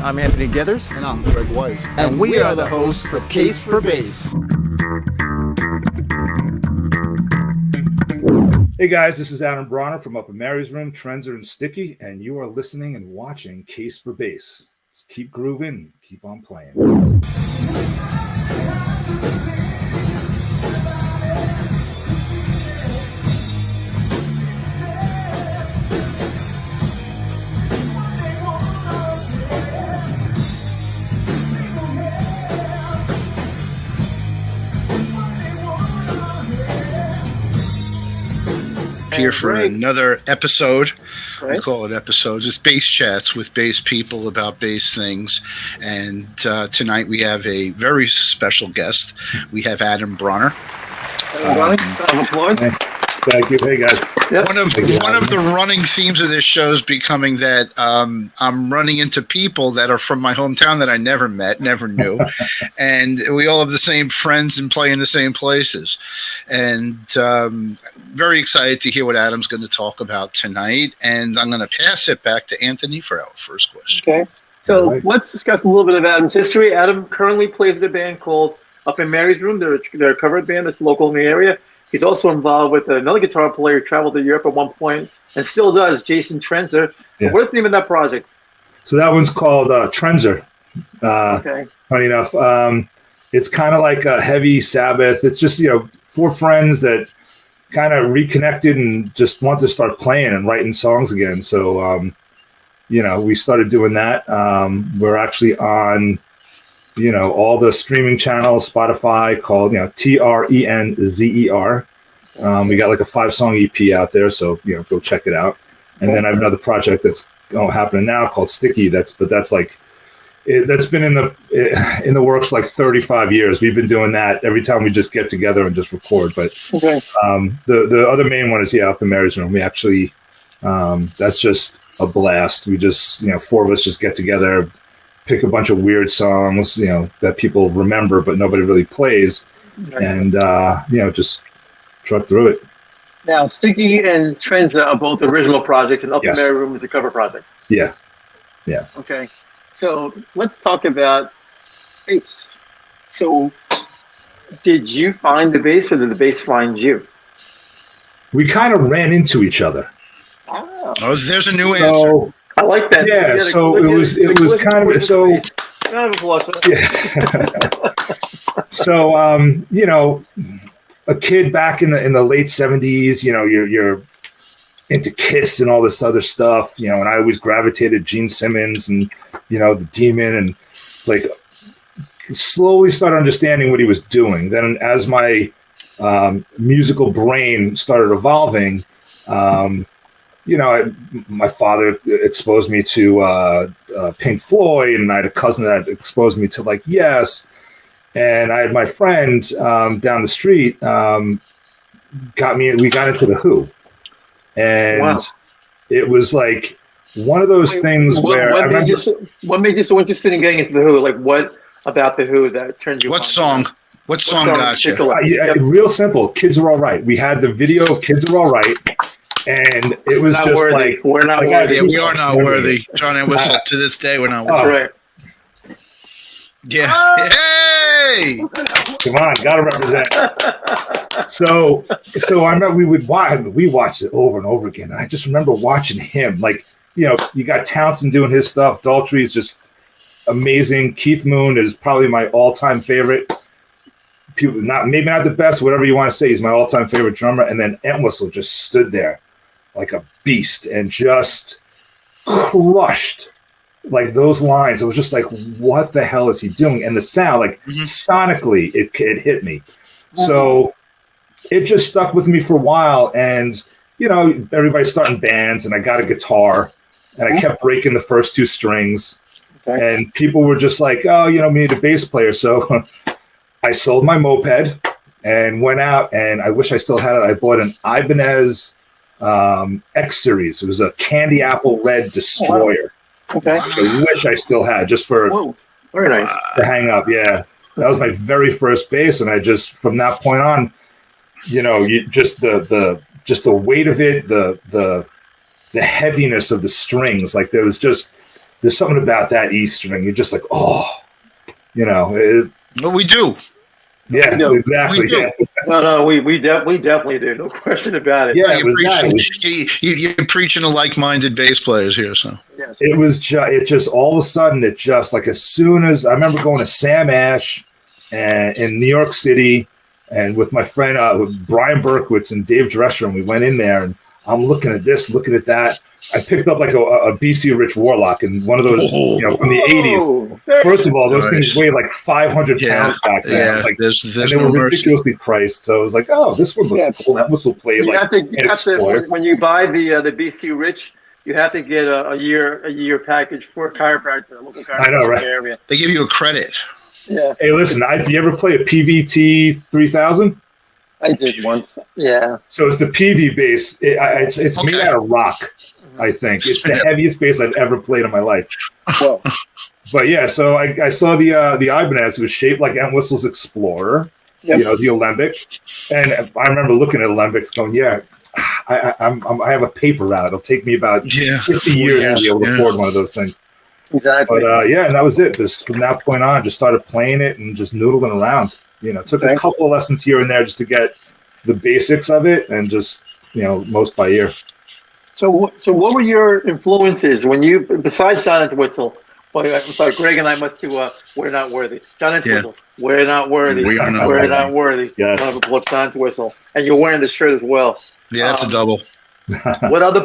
I'm Anthony Githers. And I'm Greg Weiss. And we are the hosts of CASE-4-BASS. Hey guys, this is Adam Bronner from Up in Mary's Room, Trenzer and Sticky, and you are listening and watching CASE-4-BASS. Just keep grooving, keep on playing. Here for another episode. We call it episodes. It's bass chats with bass people about bass things. And tonight we have a very special guest. We have Adam Bronner. Thank you. Hey guys. Yep. One of the running themes of this show is becoming that I'm running into people that are from my hometown that I never met, never knew, and we all have the same friends and play in the same places. And very excited to hear what Adam's going to talk about tonight. And I'm going to pass it back to Anthony for our first question. Okay, so let's discuss a little bit of Adam's history. Adam currently plays with a band called Up in Mary's Room. They're a cover band that's local in the area. He's also involved with another guitar player who traveled to Europe at one point and still does, Jason Trenzer. So what's the name of that project? So that one's called Trenzer. Okay. Funny enough. It's kind of like a heavy Sabbath. It's just, four friends that kind of reconnected and just want to start playing and writing songs again. So, we started doing that. We're actually on all the streaming channels, Spotify, called, Trenzer. We got like a 5-song EP out there, so, go check it out. And then I have another project that's happening now called Sticky. That's been in the works for like 35 years. We've been doing that every time we just get together and just record. But the other main one is, Up in Mary's Room. We actually, that's just a blast. We just, 4 of us just get together, pick a bunch of weird songs, that people remember, but nobody really plays. And, just truck through it. Now, Sticky and Trenza are both original projects, and Up in Mary Room is a cover project. Yeah. Okay. So let's talk about bass. So did you find the bass, or did the bass find you? We kind of ran into each other. Oh, there's a new answer. I like that. Yeah, so it was kind of so. Yeah. So a kid back in the late 70s, you're into Kiss and all this other stuff, and I always gravitated Gene Simmons and the Demon, and it's like slowly started understanding what he was doing. Then as my musical brain started evolving, my father exposed me to Pink Floyd, and I had a cousin that exposed me to Yes. And I had my friend down the street we got into the Who. And it was like one of those things where what made you so interested in getting into the Who? Like, what about the Who that turned you on? What song got you? Real simple. Kids Are All Right. We had the video of Kids Are All Right. And it was just like, we're not worthy. Yeah, we are not worthy. John and Whistle, to this day, we're not worthy. That's right. Yeah. Hey! Come on, gotta represent. So I remember we watched it over and over again. And I just remember watching him. You got Townsend doing his stuff. Daltrey is just amazing. Keith Moon is probably my all-time favorite. Maybe not the best, whatever you want to say. He's my all-time favorite drummer. And then Entwistle just stood there like a beast and just crushed those lines. It was just like, what the hell is he doing? And the sound, sonically, it hit me. So it just stuck with me for a while. And, everybody's starting bands, and I got a guitar, and I kept breaking the first 2 strings. And people were just like, oh, we need a bass player. So I sold my moped and went out, and I wish I still had it. I bought an Ibanez X Series. It was a candy apple red Destroyer. Okay. I wish I still had, just for very nice to hang up. Yeah, that was my very first bass, and I just from that point on, just the weight of it, the heaviness of the strings. There was just there's something about that E string. You're just like, oh, But we do. Yeah, exactly. We do. Yeah. No, we definitely do. No question about it. Yeah, it was that. You're preaching to like-minded bass players here, so. Yes. It was just all of a sudden, it just like as soon as I remember going to Sam Ash and in New York City and with my friend Brian Berkowitz and Dave Drescher, and we went in there and I'm looking at this, looking at that. I picked up like a BC Rich Warlock and one of those, from the 80s. First of all, those things weighed like 500 pounds back then. Yeah, like, there's and they were ridiculously priced. So I was like, oh, this one looks cool. That whistle played you like have to, when you buy the BC Rich, you have to get a year package for a chiropractor, a local chiropractor I know, right? in the area. They give you a credit. Yeah. Hey, listen, you ever play a PVT 3000? I did once. Yeah. So it's the PV bass. It's made out of rock, I think. It's the heaviest bass I've ever played in my life. Well, but yeah, so I saw the Ibanez. It was shaped like Entwistle's Explorer, the Alembic. And I remember looking at Alembics going, yeah, I have a paper route. It'll take me about 50 years to be able to afford one of those things. Exactly. But and that was it. Just from that point on, just started playing it and just noodling around. Took a couple of lessons here and there just to get the basics of it, and just most by ear. So what were your influences when you, besides John Entwistle? Well, I'm sorry, Greg and I must do. We're not worthy. John Entwistle. We're not worthy. We are not we're worthy. not worthy. Yes. Son of a blood, John Entwistle, and you're wearing the shirt as well. Yeah, that's a double. What other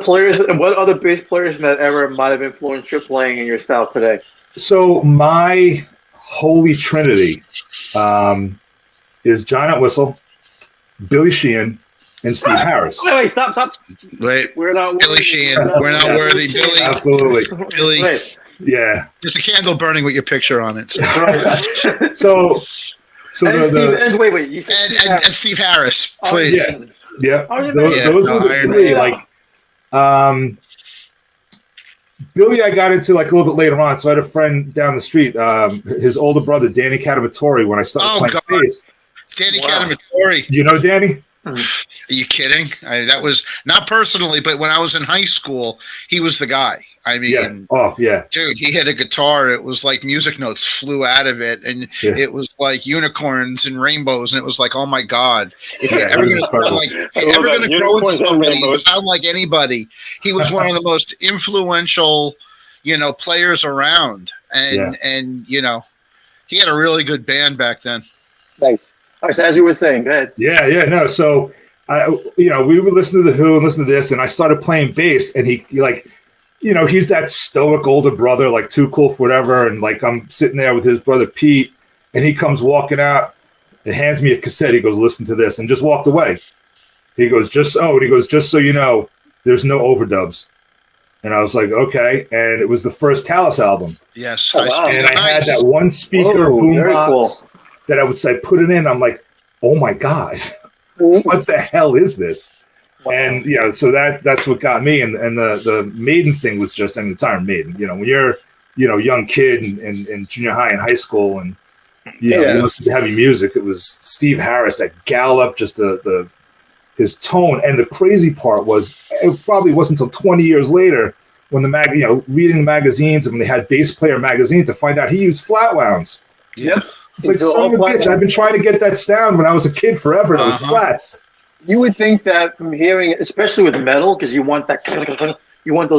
bass players in that era might have influenced your playing in yourself today? So my holy trinity is John Entwistle, Billy Sheehan, and Steve Harris. Wait, stop. Wait, We're not Billy worthy. Sheehan. We're not worthy. Billy. Absolutely. Billy. Wait. Yeah. There's a candle burning with your picture on it. So. Right. So wait. You said And Steve Harris, please. Yeah. Oh, yeah. Those were the three. Like, Billy, I got into like a little bit later on. So I had a friend down the street, his older brother, Danny Catamatore, when I started playing bass. Danny Catamatore. You know Danny? Are you kidding? That was not personally, but when I was in high school, he was the guy. I mean, dude, he had a guitar. It was like music notes flew out of it, and it was like unicorns and rainbows, and it was like, oh my god! If you're ever going to sound like, if you're ever going to grow into somebody and sound like anybody, he was one of the most influential, players around, and he had a really good band back then. Nice. All right, so as you were saying, go ahead. Yeah, no. So, we would listen to The Who and listen to this, and I started playing bass, and he he's that stoic older brother, like too cool for whatever, and like I'm sitting there with his brother Pete, and he comes walking out and hands me a cassette. He goes, "Listen to this," and just walked away. He goes, just so you know, there's no overdubs. And I was like, okay. And it was the first Talus album. Yes. And I had that one speaker boombox that I would say, put it in. I'm like, oh my God, what the hell is this? Wow. And so that's what got me. And the Maiden thing was just an entire Maiden. When you're young kid in junior high and high school, and you listen to heavy music, it was Steve Harris, that gallop, just his tone. And the crazy part was, it probably wasn't until 20 years later when reading the magazines, and when they had Bass Player magazine, to find out he used flat wounds. Yep. It's like, son of a bitch, I've been trying to get that sound when I was a kid forever. Those flats. You would think that from hearing, especially with metal, because you want that, you want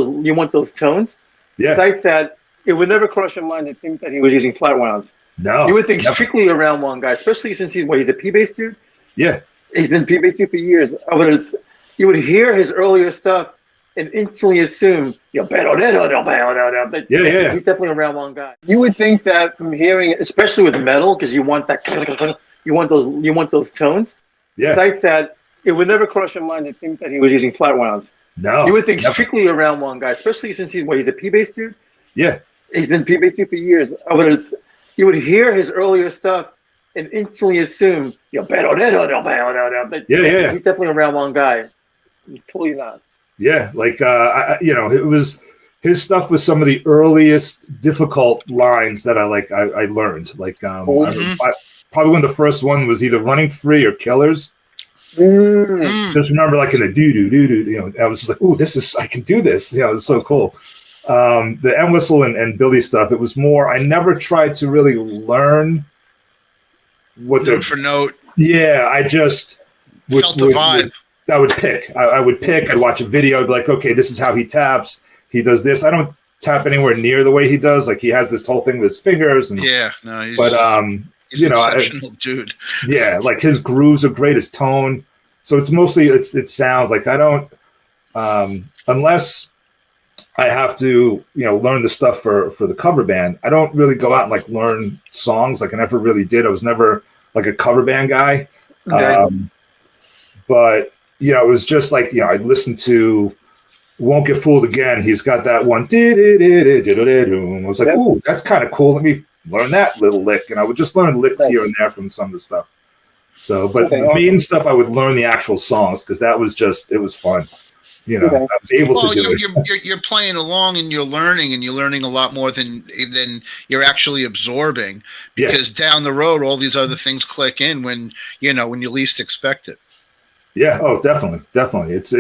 those tones. Yeah. The fact that it would never cross your mind to think that he was using flat wounds. No. You would think strictly a round one guy, especially since he's a P-bass dude. Yeah. He's been P-bass dude for years. You would hear his earlier stuff and instantly assume, he's definitely a round one guy. You would think that from hearing, especially with metal, because you want that, you want those tones. Yeah. The fact that it would never cross your mind to think that he was using flat wounds. No. You would think strictly a round one guy, especially since he's a P-bass dude. Yeah. He's been P-bass dude for years. You would hear his earlier stuff and instantly assume, he's definitely a round one guy. Totally not. Yeah, like it was, his stuff was some of the earliest difficult lines that I learned. Like probably when the first one was either Running Free or Killers. Just remember, like in the do, I was just like, "Ooh, I can do this." It's so cool. The end whistle and Billy stuff, it was more, I never tried to really learn what Note for note. Yeah, I just Felt the vibe. I would pick. I would pick. I'd watch a video. I'd be like, okay, this is how he taps. He does this. I don't tap anywhere near the way he does. Like he has this whole thing with his fingers. And, yeah, no, he's an exceptional dude. Yeah, like his grooves are great. His tone. So it's mostly it sounds like I don't unless I have to learn the stuff for the cover band. I don't really go out and like learn songs. Like I never really did. I was never like a cover band guy. Okay. But it was just like I'd listen to "Won't Get Fooled Again." He's got that one. I was like, "Ooh, that's kind of cool. Let me learn that little lick." And I would just learn licks here and there from some of the stuff. So, but the main stuff, I would learn the actual songs because that was it was fun. I was able to do it. You're playing along and you're learning a lot more than you're actually absorbing because down the road all these other things click in when you least expect it. Yeah. Oh, definitely. It's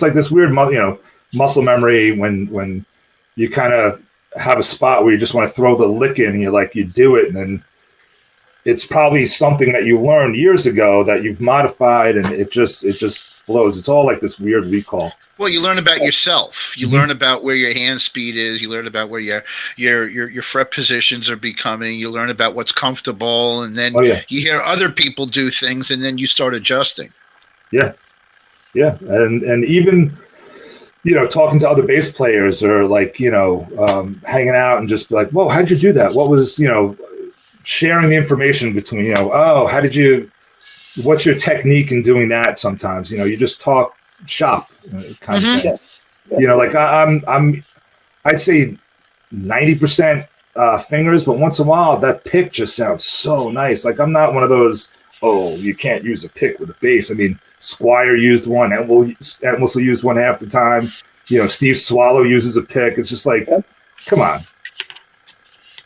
like this weird muscle memory when you kind of have a spot where you just want to throw the lick in and you do it, and then it's probably something that you learned years ago that you've modified, and it just flows. It's all like this weird recall. Well, you learn about yourself. You learn about where your hand speed is. You learn about where your fret positions are becoming. You learn about what's comfortable, and then you hear other people do things, and then you start adjusting. Yeah, and even talking to other bass players or like hanging out and just be like, "Whoa, how'd you do that? What was sharing the information between how did you? What's your technique in doing that?" Sometimes you just talk shop kind of thing. Yes. Like I'd say 90% fingers, but once in a while that pick just sounds so nice. Like I'm not one of those, you can't use a pick with a bass. I mean, Squire used one, and Whistle used one half the time. Steve Swallow uses a pick. It's just like, come on.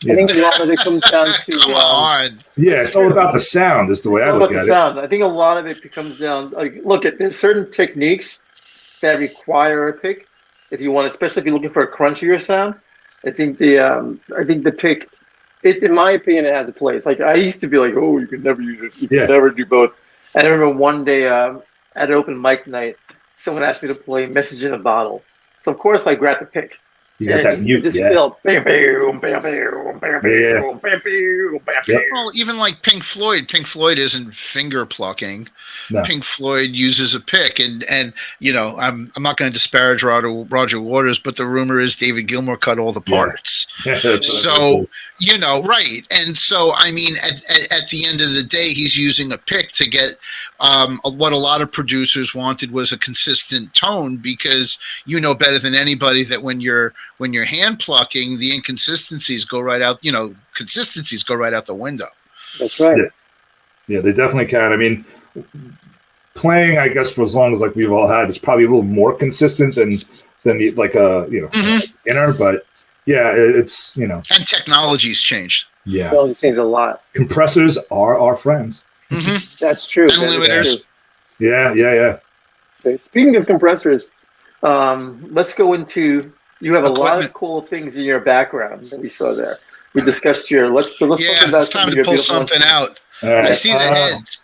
I think a lot of it comes down to come on. Yeah, it's all about the sound. Is the way I look at it. Sound. I think a lot of it comes down. There's certain techniques that require a pick if you want, especially if you're looking for a crunchier sound. I think the pick, in my opinion, it has a place. Like I used to be like, you can never use it. You can never do both. And I remember one day at an open mic night, someone asked me to play "Message in a Bottle," so of course I grabbed the pick. Yeah, that mute. Just feel bam, bam, bam, bam, bam, bam, bam, bam. Well, even like Pink Floyd. Pink Floyd isn't finger plucking. No. Pink Floyd uses a pick, and I'm not going to disparage Roger Waters, but the rumor is David Gilmour cut all the parts. Yeah. So right, and so I mean, at the end of the day, he's using a pick to get what a lot of producers wanted was a consistent tone, because better than anybody that when you're hand plucking, the inconsistencies go right out. Consistencies go right out the window. That's right. Yeah, they definitely can. I mean, playing, I guess, for as long as like we've all had, is probably a little more consistent than like a inner, but yeah, it's and technology's changed. Yeah, technology's changed a lot. Compressors are our friends. Mm-hmm. That's true. And limiters. Yeah. Okay, speaking of compressors, let's go into. You have a lot of cool things in your background that we saw there. We discussed let's talk about. It's time to pull something out. All right. I see the heads.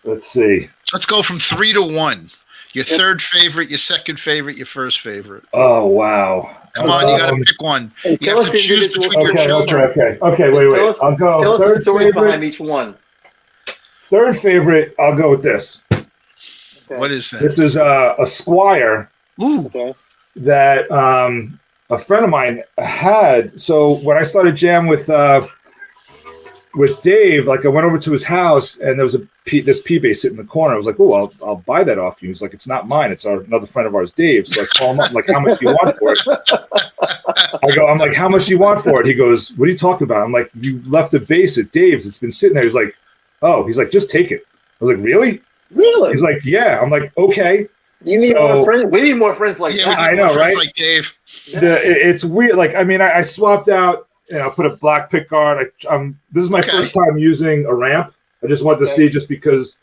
Let's see. Let's go from 3 to 1. Your third favorite, your second favorite, your first favorite. Oh wow! Come on, you got to pick one. You have to choose between your children. Okay. Wait. I'll go. Tell us third the stories favorite, behind each one. Third favorite. I'll go with this. Okay. What is that? This is a Squire. Ooh. Okay. That a friend of mine had. So when I started jam with Dave, like I went over to his house and there was this P bass sitting in the corner. I was like, I'll buy that off you. He's like, it's not mine. It's another friend of ours, Dave. So I call him up. I'm like, how much do you want for it? I'm like, how much do you want for it? He goes, what are you talking about? I'm like, you left a bass at Dave's. It's been sitting there. He's like, he's like, just take it. I was like, really? Really? He's like, yeah. I'm like, okay. You need more friends. We need more friends like that. I know, right? Like Dave. It's weird. Like, I mean, I swapped out. I put a black pick guard. This is my first time using a ramp. I just wanted to see, just because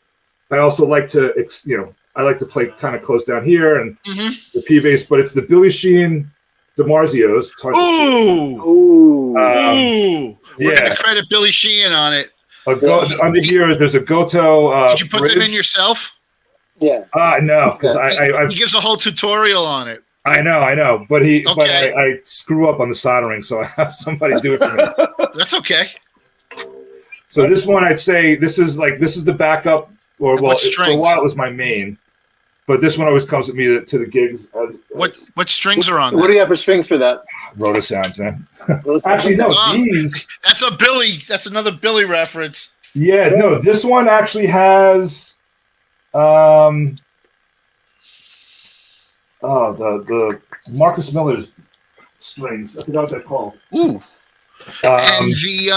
I also like to, I like to play kind of close down here and the P bass. But it's the Billy Sheehan DiMarzio's. It's hard to say. Ooh. Ooh. We're yeah. gonna credit Billy Sheehan on it. Under here, there's a Goto. Did you put them in bridge. yourself? Yeah. No, because I He gives a whole tutorial on it. I know, but Okay. I screw up on the soldering, so I have somebody do it for me. That's okay. So this one, I'd say this is the backup, or And well, what for a strings? while it was my main, but this one always comes with me to the gigs. As What strings are on What do that? you have for strings for that? Rotor Sounds, man. Actually, no, these. That's a Billy. That's another Billy reference. Yeah, no, this one actually has, the Marcus Miller's strings. I forgot what they're called. Ooh. And the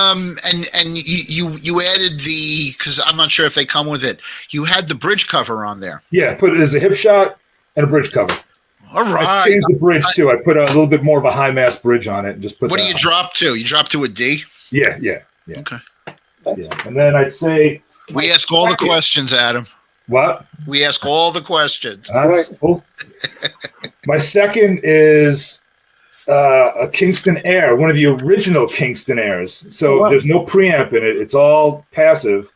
and you added the, because I'm not sure if they come with it. You had the bridge cover on there. Yeah, there's a hip shot and a bridge cover. All I right. changed the bridge too. I put a little bit more of a high mass bridge on it and just put. What do that you on. drop to? You drop to a D? Yeah. Okay. Yeah, and then I'd say We ask all the questions, Adam. what? We ask all the questions. That's cool. My second is a Kingston Air, one of the original Kingston Airs. So there's no preamp in it. It's all passive.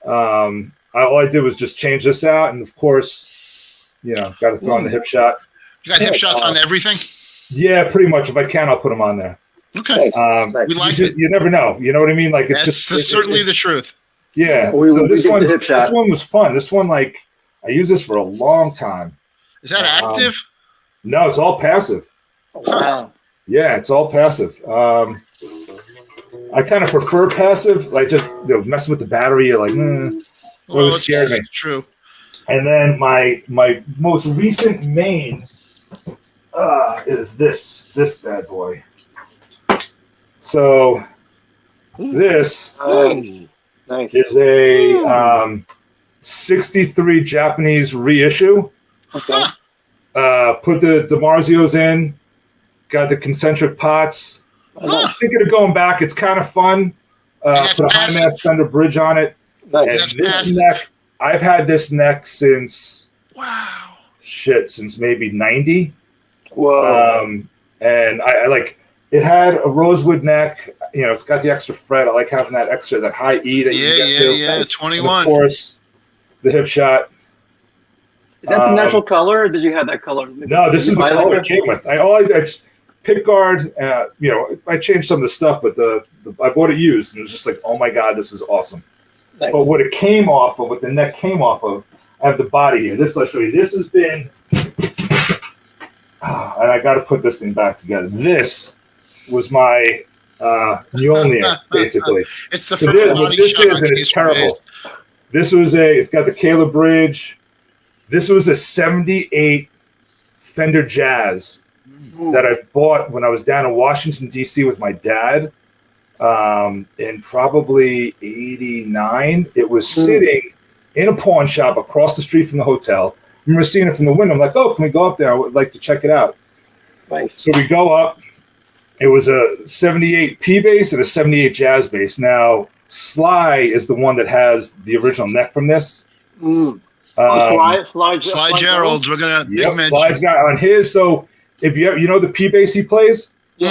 All I did was just change this out, and of course, got to throw on the hip shot. You got hip shots on everything? Yeah, pretty much. If I can, I'll put them on there. Okay. We like it. You never know. You know what I mean? Like it's That's certainly the truth. Yeah. So this one was fun. This one, like, I used this for a long time. Is that active? No, it's all passive. Wow. Yeah, it's all passive. I kind of prefer passive, like just messing with the battery. You're like, Well, it scared me. True. And then my most recent main is this bad boy. So this Nice. is a 63 Japanese reissue. Okay. Put the DiMarzios in, got the concentric pots. Thinking of going back. It's kind of fun. Put a high mass Fender bridge on it. Nice. And this neck, I've had this neck since since maybe 90. Whoa. And I like it had a rosewood neck. It's got the extra fret. I like having that high E that you get to. Yeah, 21. And of course, the hip shot. Is that the natural color, or did you have that color? No, this is the color it came with. I pick guard. I changed some of the stuff, but I bought it used, and it was just like, oh my god, this is awesome. Nice. But what the neck came off of, I have the body here. This I'll show you. This has been, and I got to put this thing back together. This was my Mjolnir, basically. It's the So first what body this shot is, and it's terrible. This was it's got the Caleb bridge. This was a 78 Fender Jazz that I bought when I was down in Washington, D.C. with my dad in probably 89. It was sitting in a pawn shop across the street from the hotel. I remember seeing it from the window. I'm like, oh, can we go up there? I would like to check it out. Nice. So we go up. It was a 78 P bass and a 78 Jazz bass. Now, Sly is the one that has the original neck from this. Sly Gerald, we're gonna big mention. Sly's got on his. So if you know the P bass he plays, you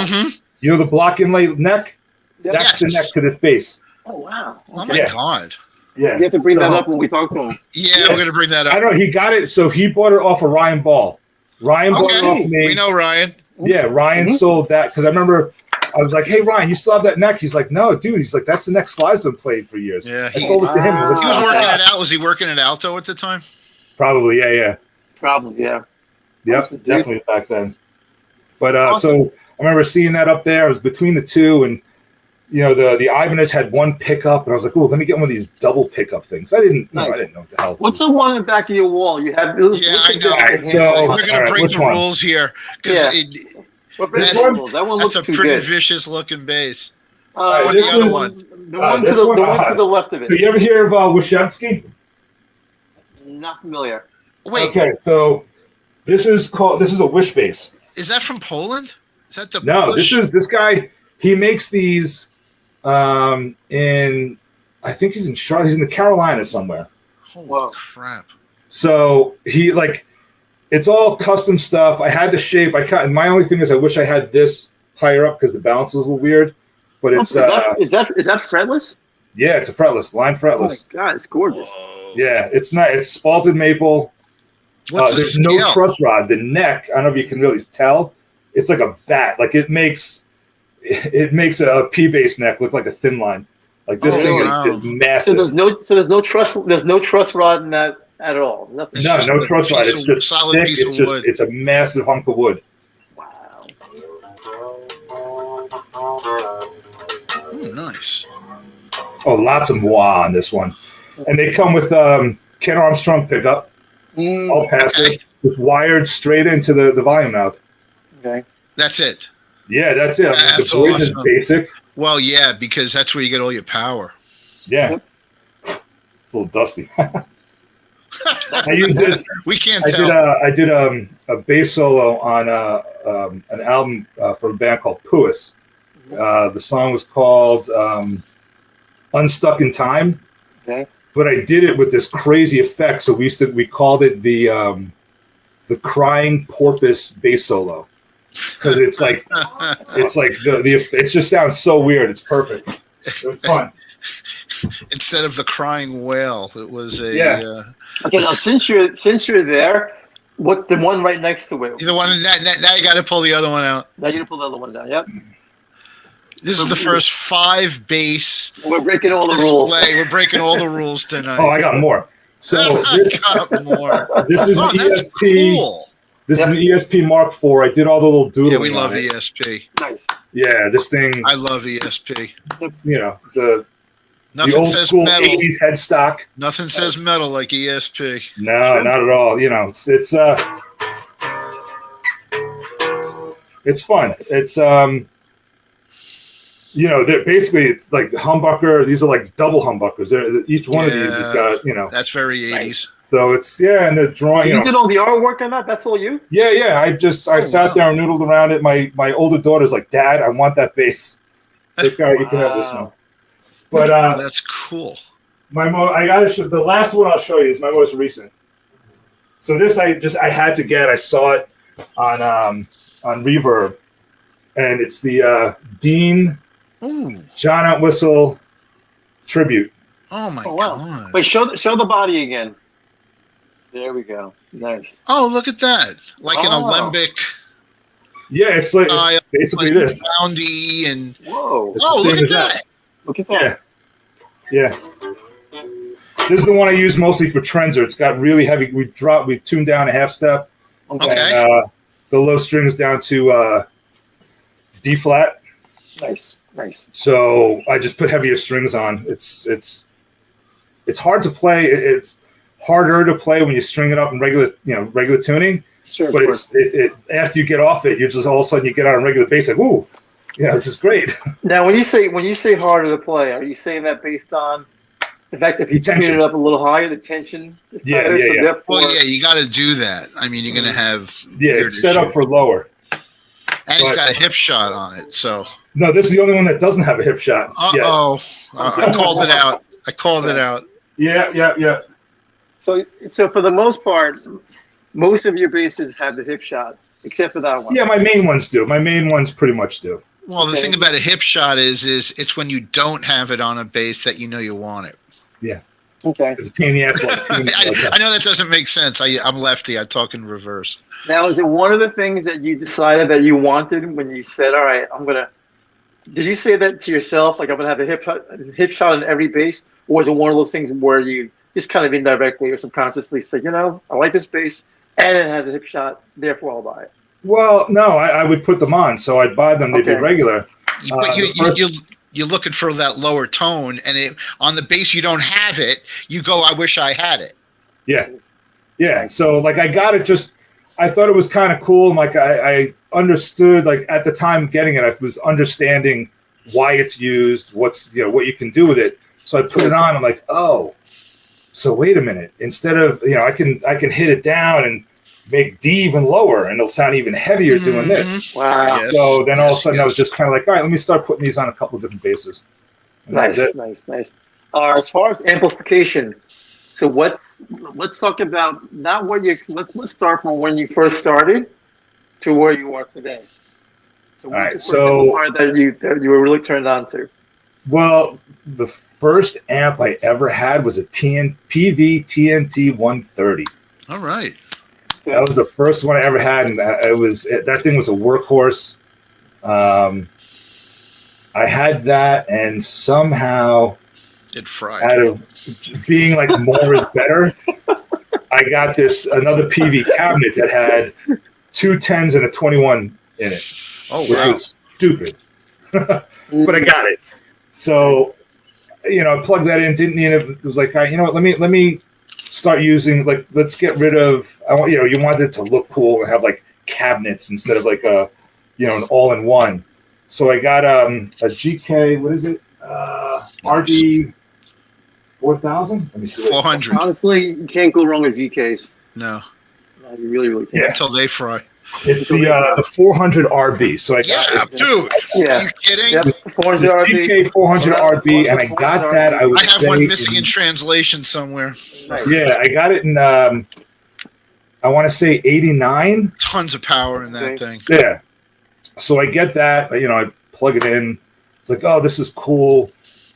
know the block inlay neck. That's the neck to this bass. Oh wow! Oh my god! Yeah, you have to bring that up when we talk to him. Yeah, we're gonna bring that up. I know he got it. So he bought it off of Ryan Ball. Ryan bought it off me. We know Ryan. Yeah, Ryan sold that because I remember. I was like, "Hey Ryan, you still have that neck?" He's like, "No, dude." He's like, "That's the neck Sly's been playing for years." Yeah, I sold it to him. I was like, he was working it out. Was he working at Alto at the time? Probably, yeah. Probably, yeah. Yep, awesome, definitely back then. But so I remember seeing that up there. I was between the two, and the Ibanez had one pickup, and I was like, "Oh, let me get one of these double pickup things." I didn't know what the hell. What's the one in the back of your wall? You have. Yeah, I know. Right, so we're gonna break the rules here. Yeah. That one looks that's a too pretty good. vicious looking bass. What's the other one? The one to the left of it. So you ever hear of Wyshensky? Not familiar. Wait. Okay, so this is a Wish bass. Is that from Poland? Is that the Polish? This guy. He makes these in. I think he's in Charlotte. He's in the Carolinas somewhere. Holy crap! So he It's all custom stuff. I had the shape. My only thing is I wish I had this higher up because the balance is a little weird. But it's is that fretless? Yeah, it's a fretless, line fretless. Oh my God, it's gorgeous. Yeah, it's not. It's spalted maple. There's no truss rod. The neck, I don't know if you can really tell. It's like a bat. Like it makes a P-bass neck look like a thin line. Like this thing is massive. So there's no truss rod in that at all. Nothing. No truss rod. It's just solid thick. piece of wood. It's a massive hunk of wood. Wow. Nice. Oh, lots of wah on this one, and they come with Ken Armstrong pickup, all passive, just wired straight into the volume knob. Okay. That's it. Yeah, that's it. That's the voice awesome. is basic. Well, yeah, because that's where you get all your power. Yeah. It's a little dusty. I use this. We can't tell. I did a bass solo on an album from a band called Puis. The song was called Unstuck in Time. Okay. But I did it with this crazy effect. So we called it the crying porpoise bass solo. Because it's like it just sounds so weird. It's perfect. It was fun. Instead of the crying whale, it was a Okay, now since you're there, what the one right next to it? the one now you got to pull the other one out. Now you pull the other one down. Yep. This is the first 5 bass. We're breaking all the rules. We're breaking all the rules tonight. Oh, I got more. So this got more. This is an that's ESP. cool. This is an ESP Mark IV. I did all the little doodling. Yeah, we love on it. ESP. Nice. Yeah, this thing. I love ESP. You know the Nothing old says school metal. 80s headstock. Nothing says metal like ESP. No, not at all. You know, it's fun. It's you know, basically it's like humbucker. These are like double humbuckers. Each one of these has got, you know. That's very 80s. So it's and the drawing. So you did all the artwork on that? That's all you? Yeah. I sat there and noodled around it. My older daughter's like, Dad, I want that bass. Like, all right, you can have this one. But that's cool. The last one I'll show you is my most recent. So this I had to get. I saw it on Reverb, and it's the Dean John Entwistle tribute. Oh my wow. God! Wait, show the body again. There we go. Nice. Oh, look at that! Like an alembic. Yeah, it's basically like this. Boundy and whoa! Look at that! Look at that. Yeah. This is the one I use mostly for Trenzer. It's got really heavy. We tuned down a half step. Okay. And, the low strings down to D flat. Nice. So I just put heavier strings on. It's hard to play. It's harder to play when you string it up in regular tuning. Sure. But after you get off it, you just all of a sudden you get on a regular bass like, ooh, yeah, this is great. Now, when you say harder to play, are you saying that based on the fact that if you tune it up a little higher, the tension is tighter? Yeah. Therefore, Well, yeah, you got to do that. I mean, you're going to have it's set up for lower. And it's got a hip shot on it, so. No, this is the only one that doesn't have a hip shot. Uh-oh. I called it out. Yeah. So for the most part, most of your basses have the hip shot, except for that one. Yeah, my main ones do. My main ones pretty much do. Well, the thing about a hip shot is it's when you don't have it on a bass that you know you want it. Yeah. Okay. It's a pain in the ass. I know that doesn't make sense. I'm lefty. I talk in reverse. Now, is it one of the things that you decided that you wanted when you said, all right, did you say that to yourself? Like, I'm going to have a hip shot in every bass? Or was it one of those things where you just kind of indirectly or subconsciously said, I like this bass and it has a hip shot, therefore I'll buy it? Well, no, I would put them on. So I'd buy them. They'd be regular. But you're looking for that lower tone, and on the bass you don't have it. You go, I wish I had it. Yeah. So like I got it. I thought it was kind of cool. And like I understood. Like at the time getting it, I was understanding why it's used. What you can do with it. So I put it on. I'm like, oh, so wait a minute. Instead of I can hit it down and make D even lower, and it'll sound even heavier doing this. Wow. Yes, So then all of a sudden I was just kind of like, all right, let me start putting these on a couple of different basses. And Nice. As far as amplification, So let's talk about not what you. Let's start from when you first started to where you are today. So All right, what's the first so part that you were really turned on to? well, the first amp I ever had was a PV TNT 130. All right. That was the first one I ever had, and that thing was a workhorse. I had that, and somehow, It fried. out of being like more is better, I got another PV cabinet that had 2 10s and a 21 in it, Oh, which wow. was stupid, but I got it. So, I plugged that in. Didn't need it. It was like, all right, you know what? Let me start using, like, let's get rid of. You wanted it to look cool and have like cabinets instead of like an all-in-one. So I got a GK. What is it? RD 4000. Let me see. 400. Honestly, you can't go wrong with GKs. No. No, you really, really can't. Yeah. Until they fry. It's the 400 RB. So I got Yeah, dude. Yeah. Are you kidding? Yep. 400 the RB. GK 400 RB, and I got that. I would I have say one missing in translation somewhere. Nice. Yeah, I got it in. I want to say 89. Tons of power in that thing. Yeah. So I get that. I plug it in. It's like, oh, this is cool.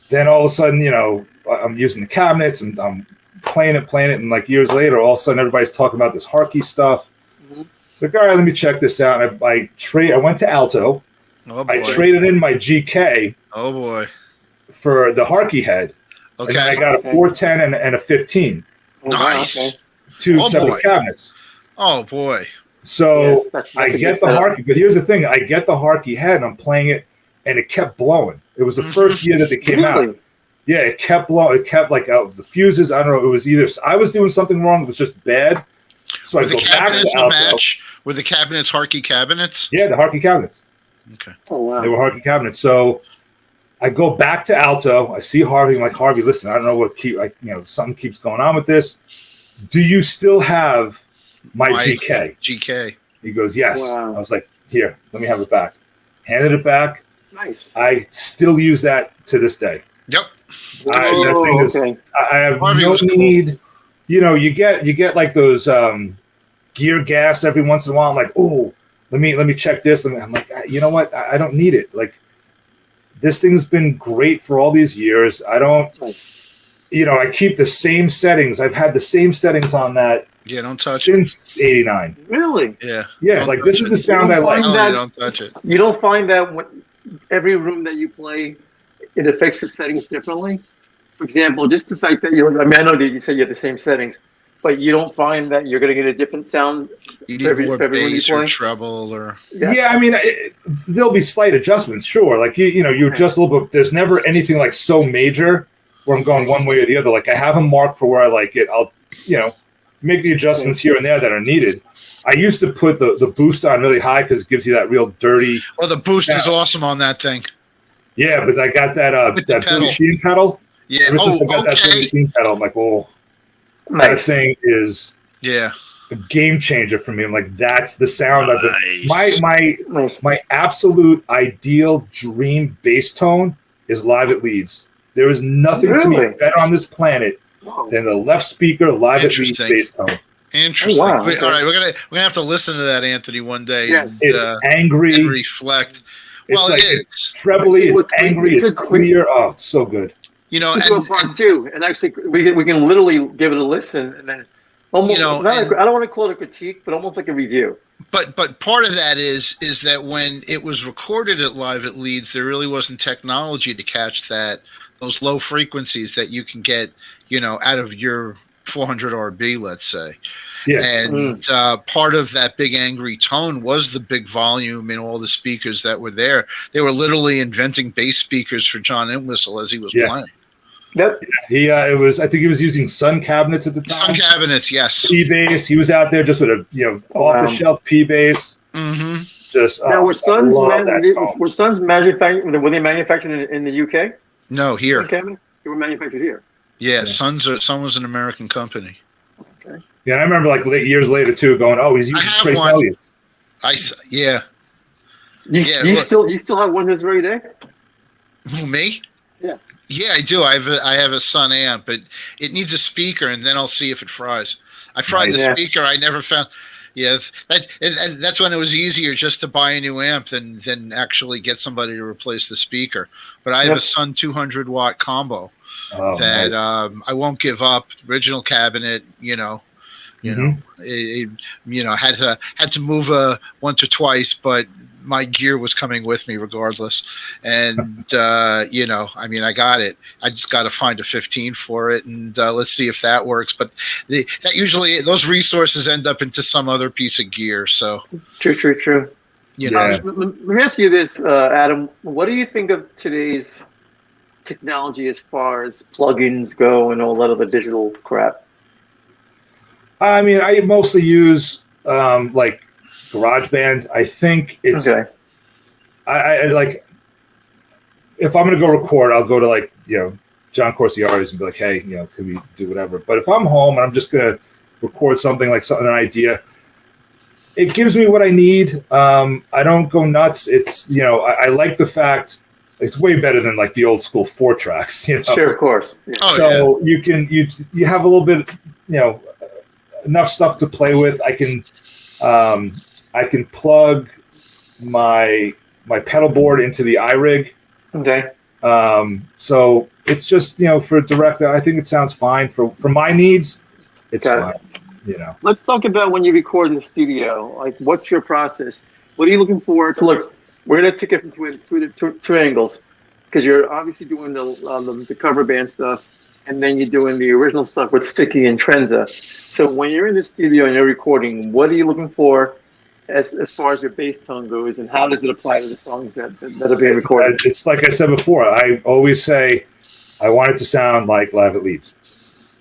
Then all of a sudden, I'm using the cabinets and I'm playing it, and like years later, all of a sudden, everybody's talking about this Harkey stuff. Mhm. It's like, all right, let me check this out. And I went to Alto. Oh, boy. I traded in my GK Oh, boy. for the Harkey head. Okay. And then I got a 410 and a 15. Oh, wow, Nice. okay. Two Oh, separate boy. cabinets. Oh, boy. So Yes, that's I a get good the setup. Harkey, but here's the thing: I get the Harkey head, and I'm playing it, and it kept blowing. It was the first year that they came out. Really? Yeah, it kept blowing. It kept like out the fuses. I don't know. It was either I was doing something wrong. It was just bad. So Were I the go back cabinets to a Alto. match? Were the cabinets Harkey cabinets? Yeah, the Harkey cabinets. Okay. Oh, wow. They were Harkey cabinets. So I go back to Alto. I see Harvey. I'm like, Harvey, listen, I don't know what something keeps going on with this. Do you still have my GK? GK. He goes, yes. Wow. I was like, here, let me have it back. Handed it back. Nice. I still use that to this day. Yep. That thing is, okay. I have Harvey no was cool. need. You get like those gear gas every once in a while. I'm like, oh, let me check this. And I'm like, you know what? I don't need it. Like, this thing's been great for all these years. I don't, I keep the same settings. I've had the same settings on that Yeah, don't touch it. since '89. Really? Yeah. Yeah, Don't like touch this is it. the sound I like. No, that- you don't touch it. You don't find that when every room that you play, it affects the settings differently? For example, just the fact that I know that you said you have the same settings, but you don't find that you're going to get a different sound? You need Every- more every room you bass or play? treble or. Yeah, I mean, there'll be slight adjustments, sure. Like you adjust a little bit. There's never anything like so major where I'm going one way or the other. Like I have them marked for where I like it. I'll make the adjustments here and there that are needed. I used to put the boost on really high because it gives you that real dirty. Oh, the boost is awesome on that thing. Yeah, but I got that With the that pedal. Billy Sheehan pedal. Yeah. Ever since Oh, I got that Billy okay. Sheehan pedal, I'm like, oh, that Nice. thing is Yeah. a game changer for me. I'm like, that's the sound of it. Nice. Nice. My absolute ideal dream bass tone is live at Leeds. There is nothing to me Really? better on this planet Wow. than the left speaker live at Leeds Interesting. bass tone. Interesting. Oh, wow, Wait, okay. all right, we're gonna have to listen to that, Anthony, one day. Yes. And, It's angry. and reflect. It's Well, like it it's is. trebly. It's We- angry. we It's could- clear. Oh, it's so good. You know, We do a and part two, and actually, we can literally give it a listen, and then almost. You know, not and- I don't want to call it a critique, but almost like a review. but part of that is that when it was recorded at Live at Leeds, there really wasn't technology to catch those low frequencies that you can get, out of your 400 RB, let's say. Yeah. And part of that big angry tone was the big volume in all the speakers that were there. They were literally inventing bass speakers for John Entwistle as he was Yeah. playing. Yep. It was. I think he was using Sun cabinets at the time. Sun cabinets, yes. P bass. He was out there just with a off the shelf P bass. Mm-hmm. Just Now, were Suns love that tone. manufactured? Were they manufactured in the UK? No, here. Okay, they were manufactured here. Yeah, Sun was an American company. Okay. Yeah, I remember like years later too, going, "Oh, he's using have Trace one. Elliott's." Yeah. You Yeah, look. still have one this very day? Who, me? Yeah, I do. I have a Sun amp, but it needs a speaker, and then I'll see if it fries. I fried the speaker. I never found. Yes, that's when it was easier just to buy a new amp than actually get somebody to replace the speaker. But I have a Sun 200-watt combo that I won't give up. Original cabinet, had to move once or twice, but my gear was coming with me regardless. And, I got it. I just got to find a 15 for it, and let's see if that works. But that usually, those resources end up into some other piece of gear. So True. Let me ask you this, Adam. What do you think of today's technology as far as plugins go and all that other digital crap? I mean, I mostly use like GarageBand. I think it's I like, if I'm going to go record, I'll go to John Corsiaris and be like, hey, could we do whatever? But if I'm home and I'm just going to record something like an idea, it gives me what I need. I don't go nuts. It's, I like the fact it's way better than like the old school 4-tracks, Sure, of course. Yeah. So you can, you have a little bit, enough stuff to play with. I can plug my pedal board into the iRig. Okay. So it's just, for direct, I think it sounds fine for my needs. It's fine. Let's talk about when you record in the studio. Like, what's your process? What are you looking for to look? We're gonna take it from two angles, because you're obviously doing the cover band stuff, and then you're doing the original stuff with Sticky and Trenza. So when you're in the studio and you're recording, what are you looking for as far as your bass tone goes, and how does it apply to the songs that are being recorded? It's like I said before. I always say I want it to sound like Live at Leeds.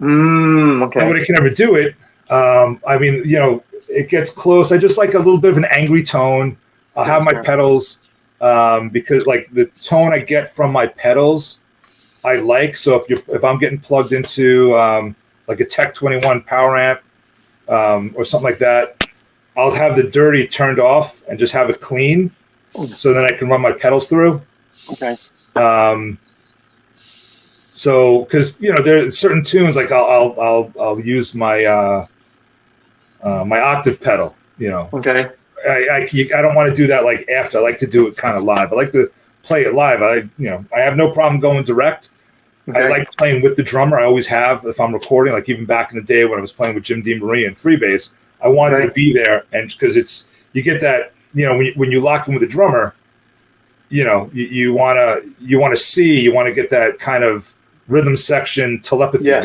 Okay. Nobody can ever do it. I mean, it gets close. I just like a little bit of an angry tone. I'll have my pedals because like the tone I get from my pedals, I like. So if I'm getting plugged into like a Tech 21 power amp or something like that, I'll have the dirty turned off and just have it clean, so then I can run my pedals through. Okay. So because there's certain tunes like I'll use my my octave pedal. Okay. I don't want to do that like after. I like to do it kind of live. I like to play it live. I have no problem going direct. Okay. I like playing with the drummer. I always have if I'm recording. Like even back in the day when I was playing with Jim DeMaria and Freebase, I wanted to be there, and because you get that when you lock in with the drummer, you want to get that kind of rhythm section telepathy going.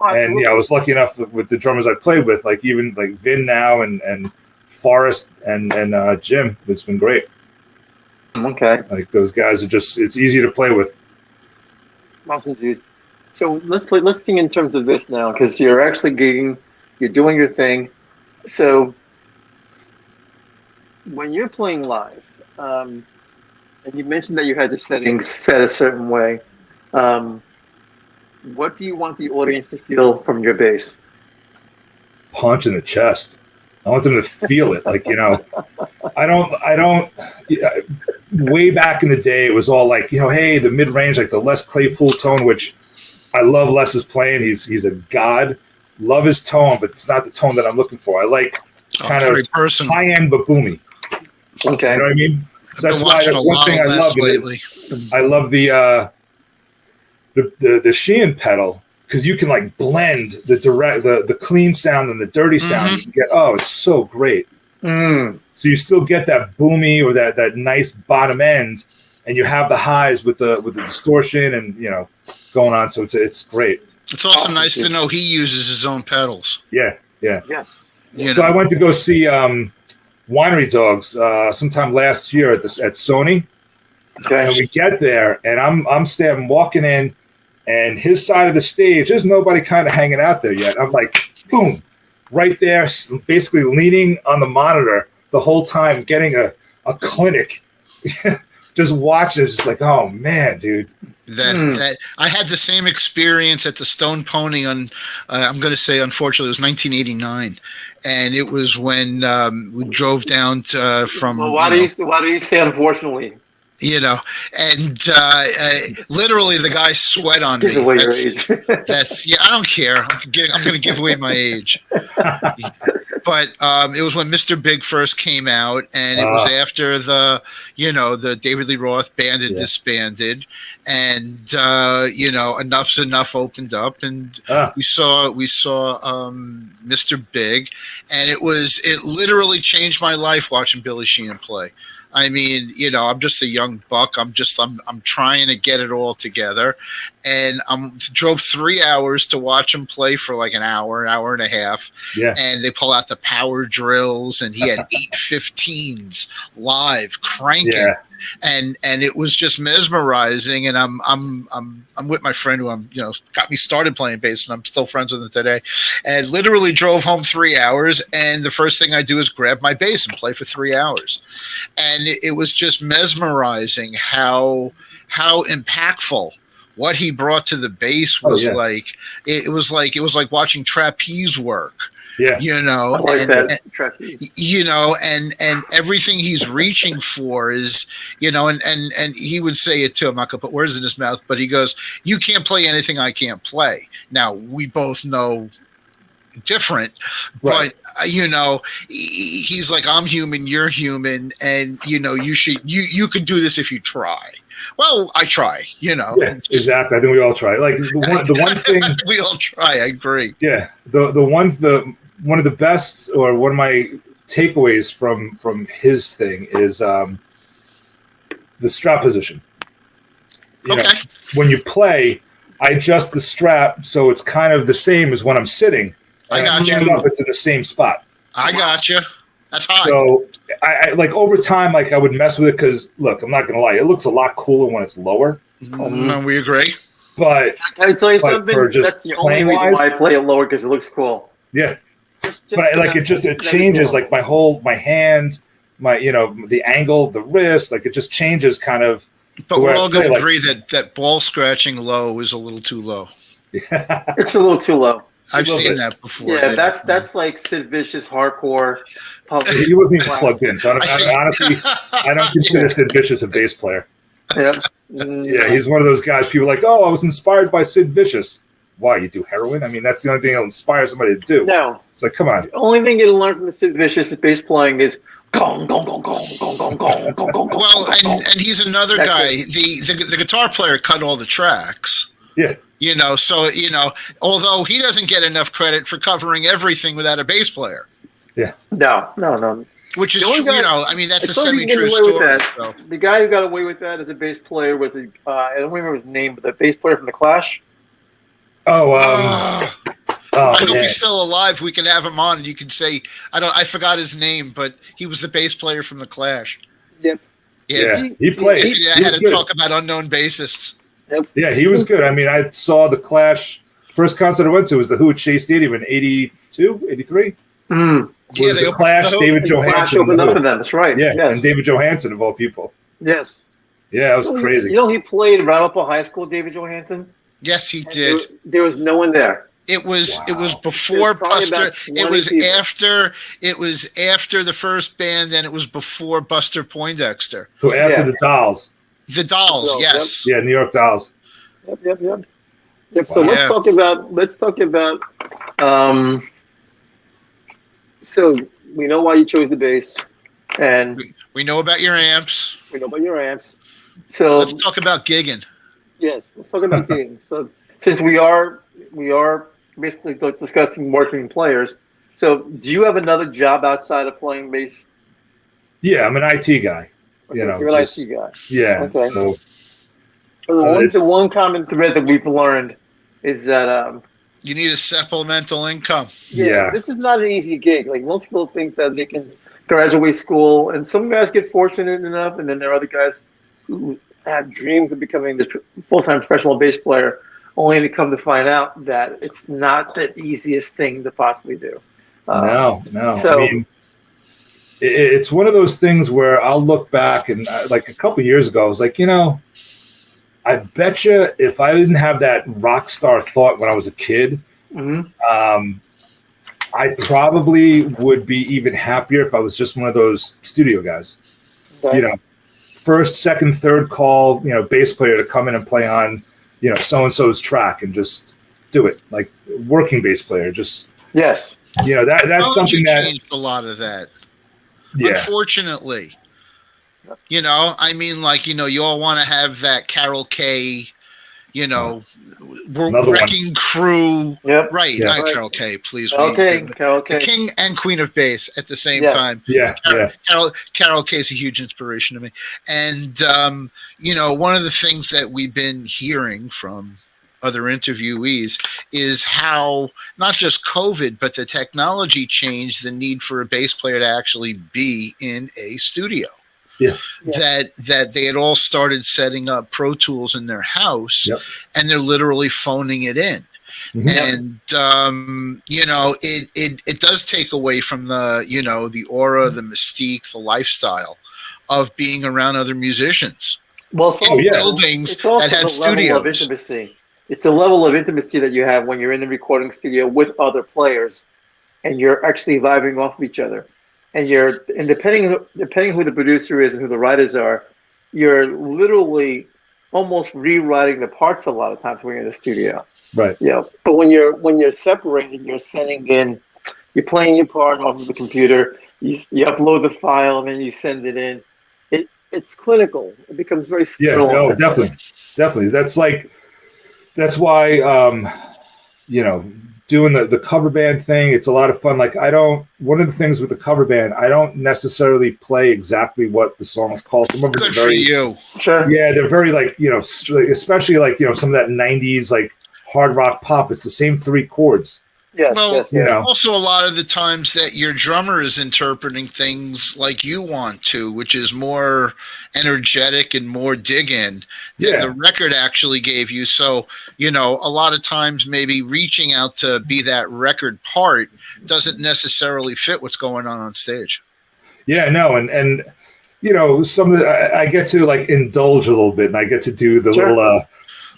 And I was lucky enough with the drummers I played with, like even like Vin now and Forrest and Jim. It's been great. Okay. Like those guys it's easy to play with. Awesome, dude. So let's think in terms of this now, because you're actually gigging, you're doing your thing. So when you're playing live, and you mentioned that you had the settings set a certain way, what do you want the audience to feel from your bass? Punch in the chest. I want them to feel it. Like, I don't, way back in the day, it was all like, hey, the mid range, like the Les Claypool tone, which I love Les's playing. He's a god. Love his tone, but it's not the tone that I'm looking for. I like kind of high end, but boomy. Okay. You know what I mean? So that's why that's one thing I love lately. I love the Sheehan pedal, because you can like blend the clean sound and the dirty sound. You can get, it's so great. So you still get that boomy or that nice bottom end, and you have the highs with the distortion and going on. So it's great. It's also nice to know he uses his own pedals. Yeah. Yes. So I went to go see Winery Dogs sometime last year at Sony. Okay. And we get there, and I'm standing walking in, and his side of the stage, there's nobody kind of hanging out there yet. I'm like, boom, right there, basically leaning on the monitor the whole time, getting a clinic, just watching. It's just like, oh man, dude. That I had the same experience at the Stone Pony on. I'm going to say, unfortunately, it was 1989, and it was when we drove down from. Well, why do you say unfortunately? You know, and literally the guy sweat on me. Gives away your age. That's I don't care. I'm going to give away my age. But it was when Mr. Big first came out, and it was after the David Lee Roth band had disbanded, and Enough's Enough opened up, and we saw Mr. Big, and it literally changed my life watching Billy Sheehan play. I mean, I'm just a young buck. I'm trying to get it all together, and drove 3 hours to watch him play for like an hour and a half. Yeah. And they pull out the power drills, and he had 815s live cranking. Yeah. And it was just mesmerizing. And I'm with my friend who got me started playing bass, and I'm still friends with him today. And literally drove home 3 hours, and the first thing I do is grab my bass and play for 3 hours. And it was just mesmerizing how impactful what he brought to the bass was. It was like watching trapeze work. Yeah, I like that trapeze. And everything he's reaching for is, and he would say it too. I'm not gonna put words in his mouth, but he goes, "You can't play anything I can't play." Now we both know different, right. But he's like, "I'm human, you're human, and you could do this if you try." Well, I try, Yeah, exactly. I think we all try. Like the one thing we all try. I agree. Yeah, one of the best, or one of my takeaways from his thing is the strap position. When you play, I adjust the strap so it's kind of the same as when I'm sitting. I got you. Up, it's in the same spot. I got you. That's high. So I like over time, like I would mess with it because look, I'm not gonna lie, it looks a lot cooler when it's lower. We agree. But can I tell you something? That's the only reason why I play it lower, because it looks cool. Yeah. But like it changes cool. Like my hand, the angle, the wrist, like it just changes kind of. But we're all going to agree that ball scratching low is a little too low. Yeah. It's a little too low. I've seen that before. Yeah, that's like Sid Vicious hardcore. He wasn't even plugged in, so honestly, I don't consider Sid Vicious a bass player. Yeah. Yeah, he's one of those guys. People are like, oh, I was inspired by Sid Vicious. Why, you do heroin? I mean, that's the only thing that'll inspire somebody to do. No. It's like, come on. The only thing you'll learn from the Sid Vicious bass playing is gong, gong, gong, gong, gong, gong, gong, gong, gong. Well, and he's another guy. The guitar player cut all the tracks. Yeah. So, although he doesn't get enough credit for covering everything without a bass player. Yeah. No. Which is, I mean, that's a semi-true story. So. The guy who got away with that as a bass player was, I don't remember his name, but the bass player from The Clash. I hope he's still alive. We can have him on, and you can say, I forgot his name, but he was the bass player from The Clash. Yep. Yeah. He played. I had to talk about unknown bassists. Yep. Yeah, he was good. I mean, I saw The Clash. First concert I went to was the Who at Shea Stadium in 82, 83. Yeah, they The Clash, David Johansen. Clash opened up for them. That's right. Yeah, yes. And David Johansen, of all people. Yes. Yeah, it was crazy. He played right up at high school, David Johansen? Yes, he did. There was no one there. It was before Buster. It was after the first band, and it was before Buster Poindexter. So after the Dolls. The Dolls, yes. Yep. Yeah, New York Dolls. Yep. So let's talk about. So we know why you chose the bass, and we know about your amps. So let's talk about gigging. Yes, let's talk about gigging. So since we are basically discussing marketing players, so do you have another job outside of playing bass? Yeah, I'm an IT guy. Okay, you're an IT guy. Yeah. Okay. So the one common thread that we've learned is that you need a supplemental income. Yeah. This is not an easy gig. Like most people think that they can graduate school, and some guys get fortunate enough, and then there are other guys who have dreams of becoming the full-time professional bass player, only to come to find out that it's not the easiest thing to possibly do. No. So, I mean, it's one of those things where I'll look back and like a couple of years ago, I was like, I bet you if I didn't have that rock star thought when I was a kid, I probably would be even happier if I was just one of those studio guys. Okay. first, second, third call, bass player to come in and play on, so-and-so's track and just do it. Like working bass player, just, Yes. That's something that changed a lot of that. Yeah. Unfortunately, you all want to have that Carol K, wrecking crew. Yep. Right. Yeah. Not Carol K, please. Carol K. The king and queen of bass at the same Yes. time. Yeah. Carol K is a huge inspiration to me. And, one of the things that we've been hearing from other interviewees is how not just COVID, but the technology changed the need for a bass player to actually be in a studio. Yeah. That they had all started setting up Pro Tools in their house, Yep. and they're literally phoning it in. Mhm. And it does take away from the aura, the mystique, the lifestyle of being around other musicians. Well, it's also, buildings it's also that have the level studios. of intimacy. It's the level of intimacy that you have when you're in the recording studio with other players, and you're actually vibing off of each other. And depending who the producer is and who the writers are, you're literally almost rewriting the parts a lot of times when you're in the studio. Right. Yeah. But when you're separated, you're you're playing your part off of the computer. You upload the file and then you send it in. It's clinical. It becomes very sterile. Yeah. No, definitely. That's why doing the cover band thing, it's a lot of fun. Like one of the things with the cover band, I don't necessarily play exactly what the song is called. Some of Good for you. Sure. Yeah, they're very especially some of that 90s hard rock pop. It's the same 3 chords. Yes, well, also a lot of the times that your drummer is interpreting things like you want to, which is more energetic and more dig-in than the record actually gave you. So, a lot of times maybe reaching out to be that record part doesn't necessarily fit what's going on stage. Yeah, no, and some of I get to indulge a little bit, and I get to do the little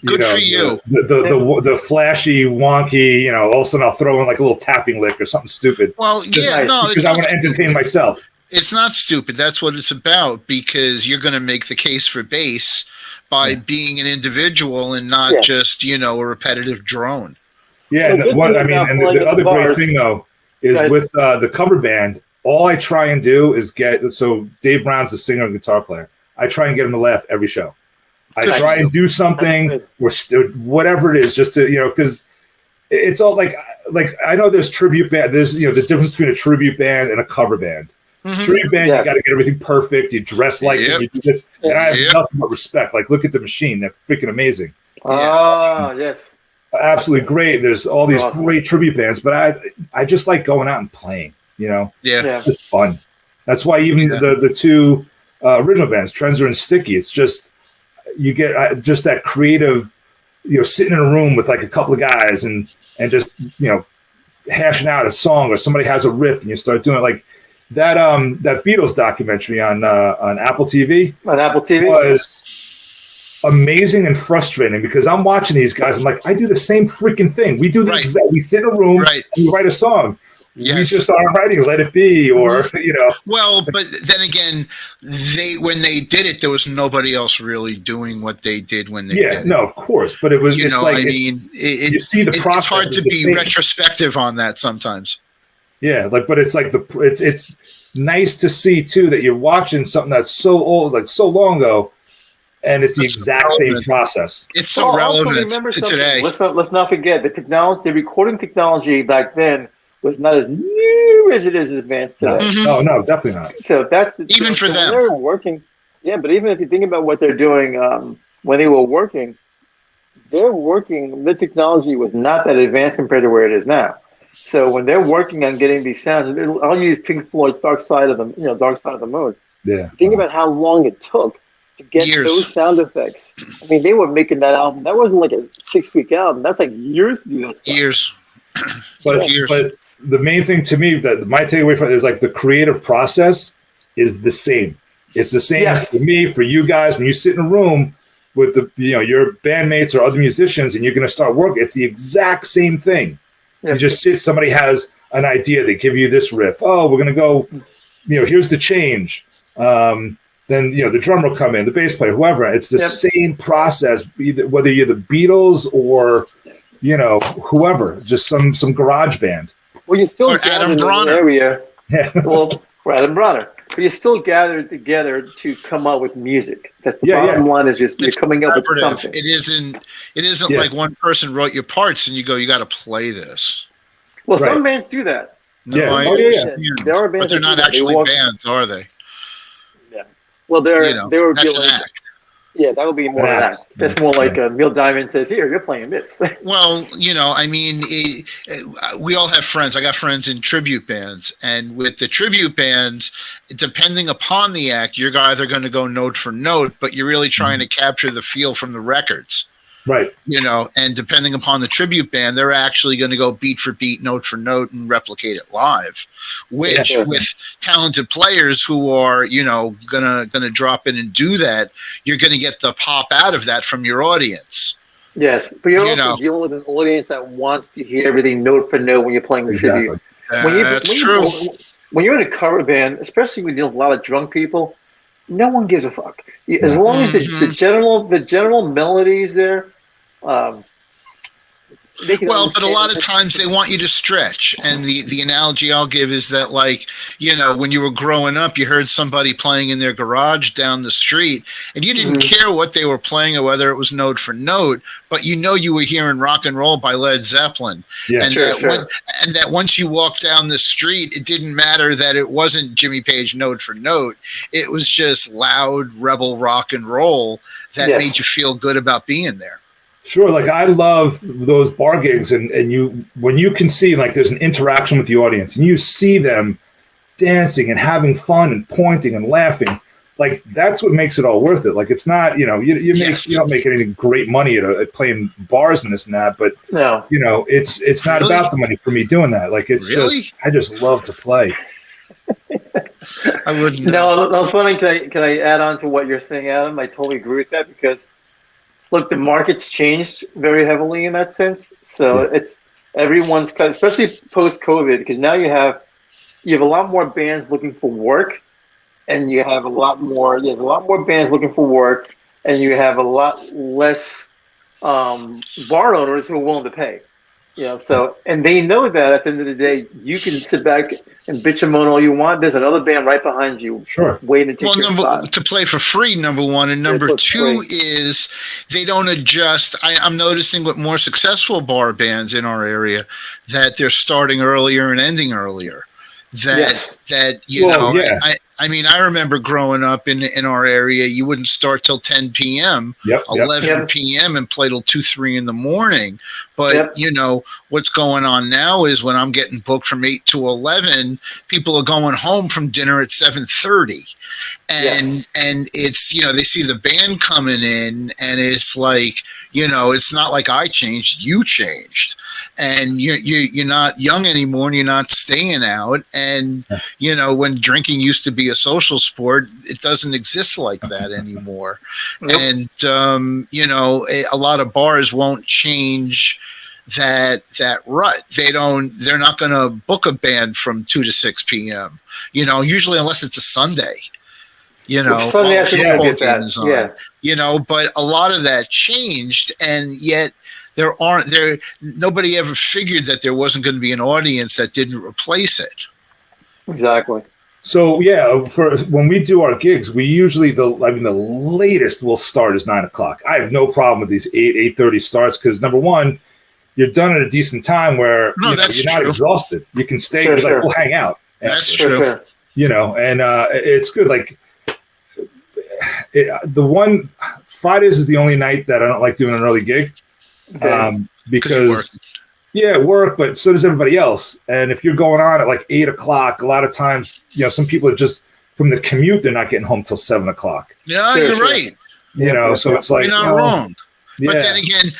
Good for you. The flashy, wonky, all of a sudden I'll throw in a little tapping lick or something stupid. Well, because I want to entertain myself. It's not stupid. That's what it's about, because you're going to make the case for bass by being an individual and not just, a repetitive drone. Yeah. The other great thing, though, is with the cover band, all I try and do is so Dave Brown's the singer and guitar player. I try and get him to laugh every show. I try and do something or whatever it is, just to because it's all like I know there's tribute band. There's the difference between a tribute band and a cover band. Mm-hmm. Tribute band, you got to get everything perfect. You dress like them, you do this, and I have nothing but respect. Look at the Machine; they're freaking amazing. Yes, absolutely great. There's all these great tribute bands, but I just like going out and playing. Just fun. That's why even the 2 original bands, Trenzer and Sticky, it's just. You get just that creative, sitting in a room with a couple of guys and just, hashing out a song, or somebody has a riff and you start doing it that. That Beatles documentary on Apple TV. On Apple TV was amazing and frustrating, because I'm watching these guys. I'm like, I do the same freaking thing. We do the exact. We sit in a room and we write a song. Yes. We just aren't writing Let It Be, or Well, but then again, when they did it, there was nobody else really doing what they did when they did it. No, of course, but it was. You see the process. It's hard to be retrospective on that sometimes. Yeah, but it's it's nice to see too that you're watching something that's so old, so long ago, and it's the exact same process. It's so relevant to today. Let's not forget the technology, the recording technology back then was not as new as it is advanced today. No, definitely not. So that's even for them. They're working. Yeah, but even if you think about what they're doing when they were working, the technology was not that advanced compared to where it is now. So when they're working on getting these sounds, I'll use Pink Floyd's Dark Side of the Dark Side of the Moon. Yeah. Think about how long it took to get those sound effects. I mean, they were making that album. That wasn't a 6-week album. That's years to do that stuff. Years. But the main thing to me that my takeaway from it is the creative process is the same. It's the same for me, for you guys. When you sit in a room with your bandmates or other musicians and you're going to start working, it's the exact same thing. Yep. You just sit. Somebody has an idea. They give you this riff. Oh, we're going to go. Here's the change. then the drummer will come in, the bass player, whoever. It's the same process, whether you're the Beatles or whoever, just some garage band. Well, you still Adam in Bronner. the area. Yeah. Well, or Adam Bronner. But you still gathered together to come up with music. That's the bottom line. Is just you're coming up with something. It isn't like one person wrote your parts and you go, you got to play this. Well, some bands do that. No, There are bands, but they're not actually bands, are they? Yeah. Well, they would that's be an like, act. yeah, that would be more an act. That's more like Neil Diamond says, "Here, you're playing this." Well, I mean, we all have friends. I got friends in tribute bands, and with the tribute bands, depending upon the act, you're either going to go note for note, but you're really trying to capture the feel from the records. Right. And depending upon the tribute band, they're actually going to go beat for beat, note for note, and replicate it live. Which, with talented players who are, gonna drop in and do that, you're going to get the pop out of that from your audience. Yes, but you're also dealing with an audience that wants to hear everything note for note when you're playing the tribute. That's true. When you're in a cover band, especially when you're dealing with a lot of drunk people, no one gives a fuck. As long as the general melodies there. But a lot of times they want you to stretch, and the analogy I'll give is that, like, when you were growing up, you heard somebody playing in their garage down the street, and you didn't care what they were playing or whether it was note for note, but you were hearing rock and roll by Led Zeppelin, and that once you walked down the street, it didn't matter that it wasn't Jimmy Page note for note; it was just loud rebel rock and roll that made you feel good about being there. Sure, like I love those bar gigs, and when you can see like there's an interaction with the audience, and you see them dancing and having fun and pointing and laughing, like that's what makes it all worth it. Like it's not, you don't make any great money at playing bars and this and that, but it's not about the money for me doing that. Like it's I just love to play. I wouldn't. No, I was wondering, can I add on to what you're saying, Adam? I totally agree with that because. Look, the market's changed very heavily in that sense. So it's everyone's cut, especially post-COVID, because now you have a lot more bands looking for work, and you have there's a lot more bands looking for work, and you have a lot less bar owners who are willing to pay. So, and they know that at the end of the day, you can sit back and bitch and moan all you want. There's another band right behind you, waiting to take your spot. To play for free, number one, and number two is they don't adjust. I'm noticing with more successful bar bands in our area that they're starting earlier and ending earlier. I mean, I remember growing up in our area, you wouldn't start till 10 p.m., 11 p.m. and play till 2, 3 in the morning. But, what's going on now is when I'm getting booked from 8 to 11, people are going home from dinner at 7:30. And it's, they see the band coming in and it's like, it's not like I changed, you changed. And you're not young anymore and you're not staying out. And, when drinking used to be a social sport, it doesn't exist like that anymore. And, a lot of bars won't change that rut. They're not going to book a band from 2 to 6 p.m., usually unless it's a Sunday. Sunday afternoon get that. But a lot of that changed, and yet nobody ever figured that there wasn't going to be an audience that didn't replace it. Exactly. So for when we do our gigs, we usually the latest we'll start is 9 o'clock. I have no problem with these 8:30 starts because number one, you're done at a decent time where you're not exhausted. You can stay. Like we'll hang out. That's true. And it's good. Like Fridays is the only night that I don't like doing an early gig because. Yeah, work, but so does everybody else. And if you're going on at like 8 o'clock, a lot of times, some people are just from the commute, they're not getting home till 7 o'clock. Yeah, you're right. So it's like you're not wrong. Yeah.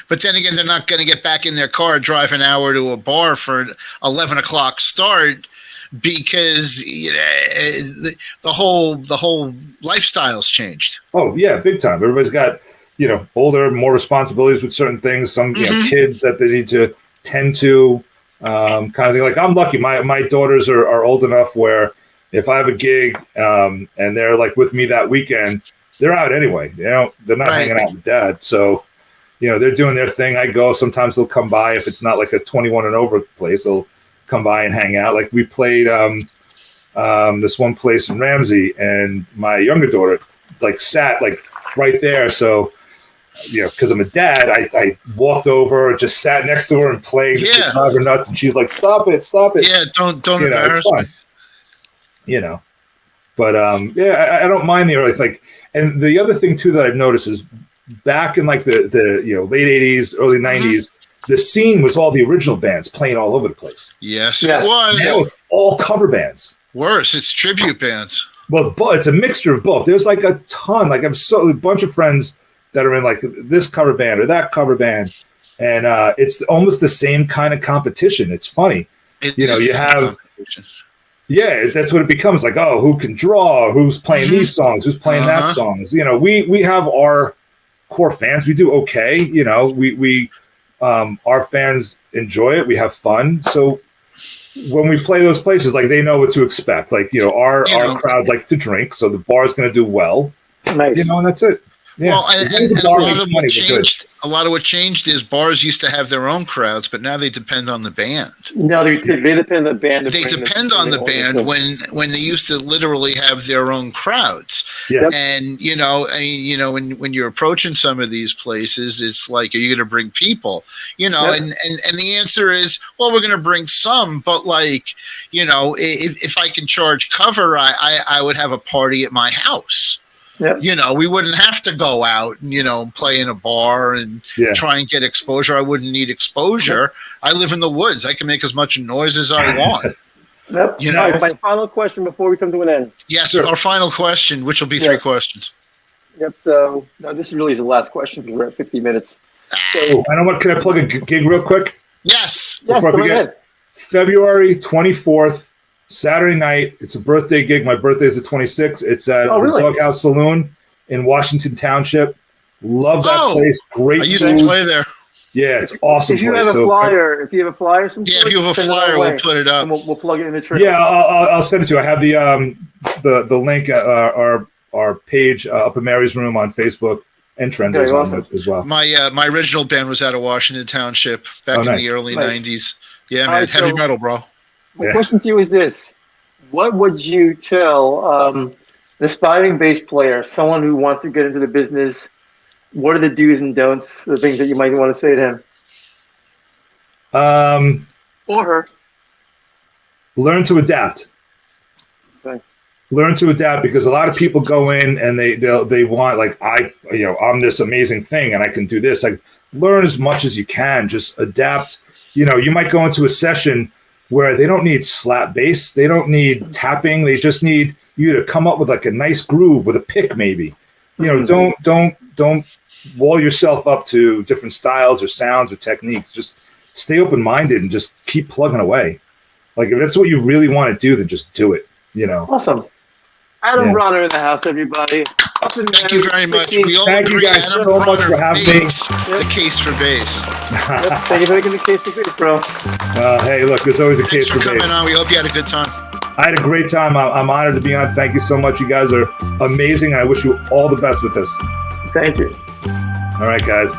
But then again, they're not going to get back in their car, drive an hour to a bar for an 11 o'clock start because the whole lifestyle's changed. Oh yeah, big time. Everybody's got older, more responsibilities with certain things. Some kids that they need to tend to kind of thing. Like I'm lucky. My daughters are old enough where if I have a gig and they're like with me that weekend, they're out anyway. They're not hanging out with Dad. So, they're doing their thing. I go. Sometimes they'll come by if it's not like a 21 and over place. They'll come by and hang out. Like we played this one place in Ramsey, and my younger daughter like sat like right there. So, because I'm a dad, I walked over, just sat next to her and played. Yeah. Drive her nuts, and she's like, "Stop it! Yeah, don't embarrass it's fun. me. But I don't mind the early like. And the other thing too that I've noticed is back in like the late 80s, early 90s, the scene was all the original bands playing all over the place. Yes. It was. Now it's all cover bands. Worse, it's tribute bands. Well, but it's a mixture of both. There's like a ton. Like a bunch of friends that are in like this cover band or that cover band, and it's almost the same kind of competition. It's funny. You have. Yeah, that's what it becomes. Like, oh, who can draw? Who's playing these songs? Who's playing that songs? We have our core fans. We do okay. We our fans enjoy it. We have fun. So when we play those places, like they know what to expect. Like, our crowd likes to drink, so the bar's going to do well. Nice. And that's it. Yeah. Well, a lot of what changed is bars used to have their own crowds, but now they depend on the band. No, they depend on the band. They depend on the band when they used to literally have their own crowds. Yeah. And when you're approaching some of these places, it's like, are you going to bring people? And the answer is, well, we're going to bring some, but like, if I can charge cover, I would have a party at my house. Yep. We wouldn't have to go out and, play in a bar and try and get exposure. I wouldn't need exposure. I live in the woods. I can make as much noise as I want. Yep. My final question before we come to an end. Yes, sure. Our final question, which will be 3 questions. Yep. So this really is the last question because we're at 50 minutes. So, I know what. Can I plug a gig real quick? Yes. Yes, go ahead. February 24th. Saturday night. It's a birthday gig. My birthday is the 26th. It's at the Doghouse Saloon in Washington Township. Love that place. Great. I used to play there. Yeah, it's awesome. If you have a flyer, if you have a flyer, if you have a flyer, we'll put it up. We'll plug it in the trailer. Yeah, I'll send it to you. I have the link our page up in Mary's Room on Facebook and Trends on it as well. My original band was out of Washington Township back in the early 90s. Yeah, man, heavy metal, bro. My question to you is this: what would you tell an aspiring bass player, someone who wants to get into the business? What are the do's and don'ts, the things that you might want to say to him? Or her. Learn to adapt. Okay. Learn to adapt, because a lot of people go in and they want, like, I'm this amazing thing and I can do this. Like, learn as much as you can. Just adapt. You might go into a session where they don't need slap bass, they don't need tapping, they just need you to come up with like a nice groove with a pick, maybe. Don't wall yourself up to different styles or sounds or techniques. Just stay open-minded and just keep plugging away. Like, if that's what you really want to do, then just do it. Awesome. Adam Bronner in the house, everybody. Thank you very much. We all Thank you agree guys Adam so much Bronner for having me. The case for bass. Thank you for making the case for bass, bro. Hey, look, there's always a case for bass. Thanks for coming on. We hope you had a good time. I had a great time. I'm honored to be on. Thank you so much. You guys are amazing, and I wish you all the best with this. Thank you. All right, guys.